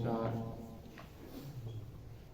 4,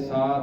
7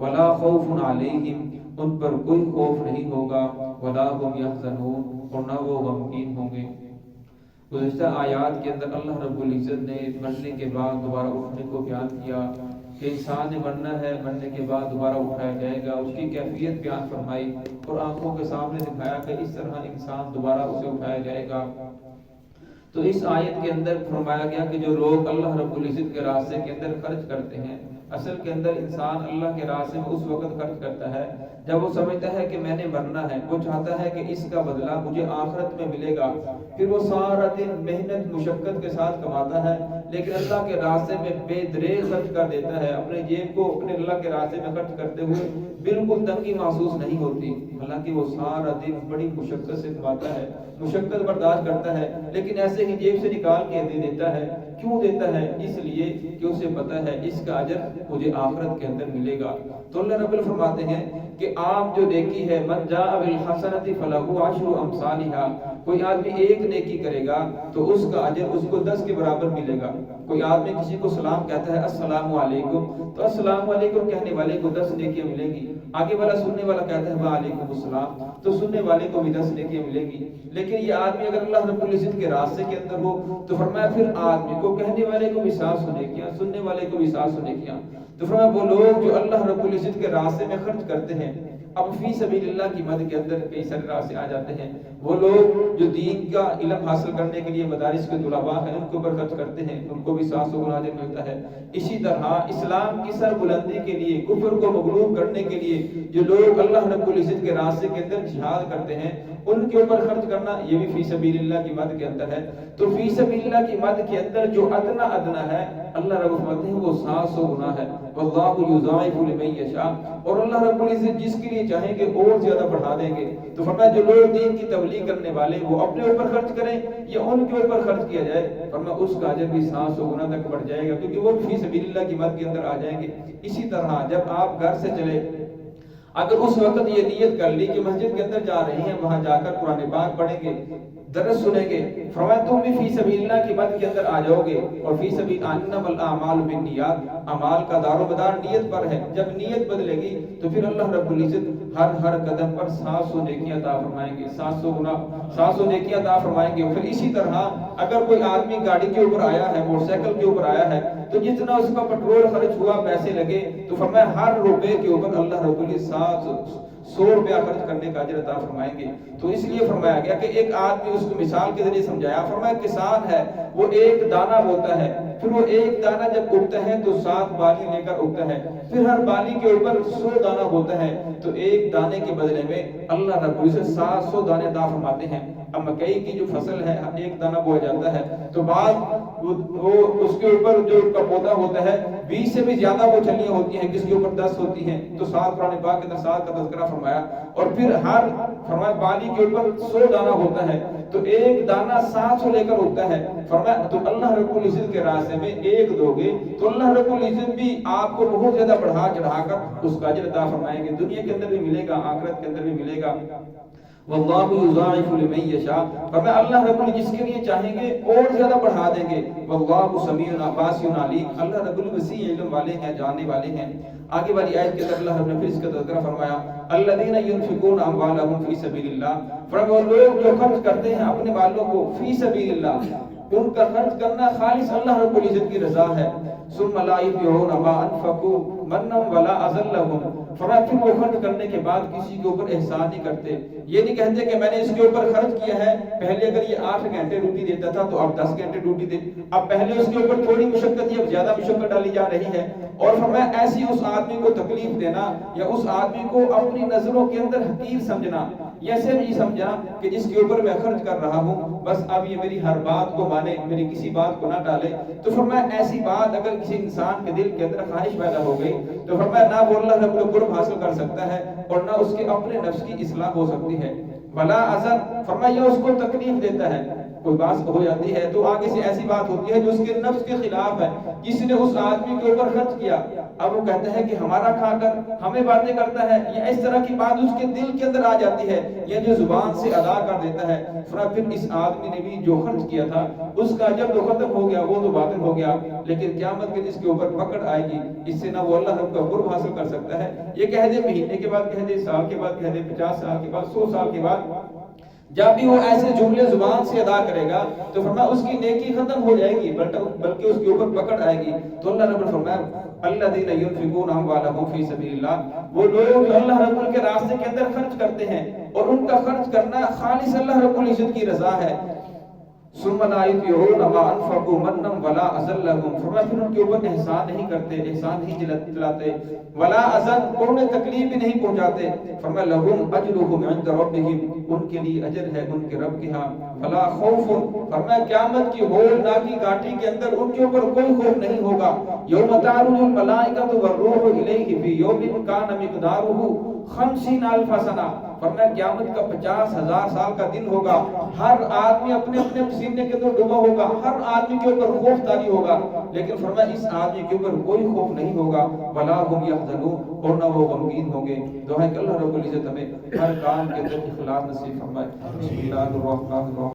ولا خوف علیہم، ان پر کوئی خوف نہیں ہوگا، ولا هم یحزنون، اور نہ وہ غمگین ہوں گے۔ گزشتہ آیات کے اندر اللہ رب العزت نے مرنے کے بعد دوبارہ اٹھنے کو بیان کیا کہ انسان نے مرنا ہے، مرنے کے بعد دوبارہ اٹھایا جائے گا، اس کی کیفیت بیان فرمائی اور آنکھوں کے سامنے دکھایا کہ اس طرح انسان دوبارہ اسے اٹھایا جائے گا۔ تو اس آیت کے اندر فرمایا گیا کہ جو لوگ اللہ رب العزت کے راستے کے اندر خرچ کرتے ہیں، اصل کے اندر انسان اللہ کے راستے میں اس وقت خرچ کرتا ہے جب وہ سمجھتا ہے کہ میں نے مرنا ہے، وہ چاہتا ہے کہ اس کا بدلہ مجھے آخرت میں ملے گا، پھر وہ سارا دن محنت مشقت کے ساتھ کماتا ہے، لیکن اللہ کے راستے میں بے دریغ خرچ کر دیتا ہے، اپنے جیب کو اپنے اللہ کے راستے میں خرچ کرتے ہوئے بالکل تنگی محسوس نہیں ہوتی، حالانکہ وہ سارا دن بڑی مشقت سے کماتا ہے، مشقت برداشت کرتا ہے، لیکن ایسے ہی جیب سے نکال کے دے دیتا ہے۔ کیوں دیتا ہے؟ اس لیے کہ اسے پتا ہے اس کا اجر مجھے آخرت کے اندر ملے گا۔ تو اللہ رب العزت فرماتے ہیں کہ عام جو نیکی ہے، من جاء بالحسنۃ فلہ عشر امثالھا، کوئی آدمی ایک نیکی کرے گا تو اس کا اجر اس کو 10 کے برابر ملے گا۔ کوئی آدمی کسی کو سلام کہتا ہے السلام علیکم، تو السلام علیکم کہنے والے کو 10 نیکیاں ملیں گی۔ آگے والا سننے والا کہتا ہے وعلیکم السلام، تو سننے والے کو بھی 10 نیکیاں ملیں گی۔ لیکن یہ آدمی اگر اللہ رب العزت کے راستے کے اندر ہو تو فرمایا پھر آدمی کو کہنے والے کو بھی 700 نیکیاں، سننے والے کو بھی 700 نیکیاں۔ تو فرمایا وہ لوگ جو اللہ رب العزت کے راستے میں خرچ کرتے ہیں، اب فی سبیل اللہ کی مد کے اندر کئی سارے راستے آ جاتے ہیں، وہ لوگ جو دین کا علم حاصل کرنے کے لیے مدارس کے طلباء ہیں ان کے اوپر خرچ کرتے ہیں، ان کو بھی 700 گنا اجر ملتا ہے۔ اسی طرح اسلام کی سر بلندی کے لیے، کفر کو مغلوب کرنے کے لیے جو لوگ اللہ رب العزت کے راستے کے اندر جہاد کرتے ہیں، ان کے اوپر خرچ کرنا، یہ بھی فی سبیل اللہ کی مد کے اندر ہے۔ تو فی سبیل اللہ کی مد کے اندر جو ادنا ہے، اللہ رب فرماتے ہیں وہ 700 گنا ہے۔ واللہ یضاعف لمن یشاء، اور اللہ رب العزت جس کے لیے چاہیں گے اور زیادہ بڑھا دیں گے۔ تو فرمایا جو لوگ دین کی تبلیغ کرنے والے وہ اپنے اوپر خرچ کریں یا ان کے اوپر خرچ کیا جائے، فرمایا اس کا اجر بھی 700 گنا تک بڑھ جائے گا، کیونکہ وہ فی سبیل اللہ کی مد کے اندر آ جائیں گے۔ اسی طرح جب آپ گھر سے چلے، اگر اس وقت یہ نیت کر لی کہ مسجد کے اندر جا رہی ہیں، وہاں جا کر قرآن پاک پڑھیں گے، درس سنیں گے، فرمایا تم بھی فی سبیل اللہ کی مد کے اندر آ جاؤ گے۔ اور فی سبیل انما الاعمال بالنیات، اعمال کا دار و مدار نیت پر ہے۔ جب نیت بدلے گی تو پھر اللہ رب العزت ہر قدم پر 700 نیکیاں عطا فرمائیں گے، 700 گنا 700 نیکیاں عطا فرمائیں گے۔ پھر اسی طرح اگر کوئی آدمی گاڑی کے اوپر آیا ہے، موٹر سائیکل کے اوپر آیا ہے، تو جتنا اس کا پیٹرول خرچ ہوا، پیسے لگے، تو فرمایا ہر روپے کے اوپر اللہ رب العزت 100 روپیہ خرچ کرنے کا اجر عطا فرمائیں گے۔ تو اس لیے فرمایا گیا کہ ایک آدمی، اس کو مثال کے ذریعے سمجھایا، فرمایا کسان ہے، وہ ایک دانہ بوتا ہے، پھر وہ ایک دانہ جب اگتا ہے تو 7 بالی لے کر اگتا ہے، پھر ہر بالی کے اوپر 100 دانہ ہوتا ہے، تو ایک دانے کے بدلے میں اللہ رب العزت 700 دانے عطا فرماتے ہیں۔ اب مکئی کی جو فصل ہے، ایک دانہ بویا جاتا ہے تو بعد وہ اس کے اوپر جو کا پودا ہوتا ہے 20 سے بھی زیادہ وہ چھلیاں ہوتی ہیں، کس کے اوپر 10 ہوتی ہیں، تو 7 قرآن پاک کے اندر 7 کا تذکرہ فرمایا۔ اور پھر ہر فرمایا بالی کے اوپر 100 دانہ ہوتا ہے، تو ایک دانہ 700 لے کر اگتا ہے۔ فرمایا تو اللہ رب العزت کے راستے میں ایک دو گے تو اللہ رب العزت بھی آپ کو بہت زیادہ بڑھا چڑھا کر اس کا اجر عطا فرمائیں گے، دنیا کے اندر بھی ملے گا، آخرت کے اندر بھی ملے گا۔ واللہ یضاعف لمن یشاء، فرمایا اللہ رب العزت جس کے لیے چاہیں گے اور زیادہ بڑھا دیں گے۔ واللہ سمیع بصیر علیم، اللہ رب العزت وسیع علم والے ہیں، جاننے والے ہیں۔ آگے والی آیت کے اندر اللہ رب نے پھر اس کا تذکرہ فرمایا، الذین ينفقون اموالهم فی سبیل اللہ، فرمایا وہ لوگ جو خرچ کرتے ہیں اپنے مالوں کو فی سبیل اللہ، ان کا خرچ کرنا خالص اللہ رب العزت کی رضا ہے۔ ثم لا يتبعون ما انفقوا منا ولا اذى لهم، فرمایا پھر وہ خرچ کرنے کے بعد کسی کے اوپر احسان نہیں کرتے، یہ نہیں کہتے کہ میں نے اس کے اوپر خرچ کیا ہے، پہلے اگر یہ 8 گھنٹے ڈیوٹی دیتا تھا تو اب 10 گھنٹے ڈیوٹی دے، اب پہلے اس کے اوپر تھوڑی مشقت تھی اب زیادہ مشقت ڈالی جا رہی ہے۔ اور فرمایا ایسی اس آدمی کو تکلیف دینا یا اس آدمی کو اپنی نظروں کے اندر حقیر سمجھنا، ایسے نہیں سمجھا کہ جس کے اوپر میں خرچ کر رہا ہوں بس اب یہ میری ہر بات کو مانے، میری کسی بات کو نہ ڈالے۔ تو فرمایا ایسی بات اگر کسی انسان کے دل کے اندر خواہش پیدا ہو گئی تو فرمایا نہ وہ اللہ رب القرب حاصل کر سکتا ہے اور نہ اس کے اپنے نفس کی اصلاح ہو سکتی ہے۔ ولا اذن، فرمایا اس کو تکلیف دیتا ہے، کوئی بات ہو جاتی ہے تو آگے سے ایسی بات ہوتی ہے جو اس کے نفس کے خلاف ہے، کسی نے اس آدمی کے اوپر خرچ کیا، اب وہ کہتا ہے کہ ہمارا کھا کر ہمیں باتیں کرتا ہے، یا اس طرح کی بات اس کے دل کے اندر آ جاتی ہے، یا جو زبان سے ادا کر دیتا ہے، پھر اس آدمی نے بھی جو خرچ کیا تھا اس کا جب تو ختم ہو گیا وہ تو باطل ہو گیا، لیکن قیامت کے اس کے اوپر پکڑ آئے گی، اس سے نہ وہ اللہ رب کا قرب حاصل کر سکتا ہے، یہ کہہ دے مہینے کے بعد کہہ دے، سال کے بعد کہہ دے، 50 سال کے بعد، 100 سال کے بعد، جب بھی وہ ایسے جملے زبان سے ادا کرے گا تو فرمایا اس کی نیکی ختم ہو جائے گی، بلکہ اس کے اوپر پکڑ آئے گی۔ تو اللہ رب نے فرمایا الذین ينفقون اموالهم فی سبیل اللہ، وہ لوگ جو اللہ رب کے راستے کے اندر خرچ کرتے ہیں اور ان کا خرچ کرنا خالص اللہ رب العزت کی رضا ہے، ثم لا يطيعون ما انفقوا منا ولا اذى لهم، فرمایا پھر ان کے اوپر احسان نہیں کرتے، احسان نہیں جلاتے، ولا اذى، اور انہیں تکلیف بھی نہیں پہنچاتے، فرمایا لهم اجرهم عند ربهم، ان کے لیے اجر ہے ان کے رب کے ہاں، فلا خوف، فرمایا قیامت کی ہولناکی گھاٹی کے اندر ان کے اوپر کوئی خوف نہیں ہوگا، یوم تعرج الملائکۃ والروح الیہ فی یوم کان مقدارہ 50,000 سنہ، فرمایا قیامت کا 50,000 سال کا دن ہوگا، ہر آدمی اپنے اپنے سینے کے اندر ڈوبا ہوگا، ہر آدمی کے اوپر خوف طاری ہوگا، لیکن فرمایا اس آدمی کے اوپر کوئی خوف نہیں ہوگا، ولا هم يحزنون، اور نہ وہ غمگین ہوں گے۔ دعا ہے کہ اللہ رب العزت ہمیں ہر کام کے اندر اخلاص نصیب فرمائے۔ بسم اللہ الرحمن الرحیم۔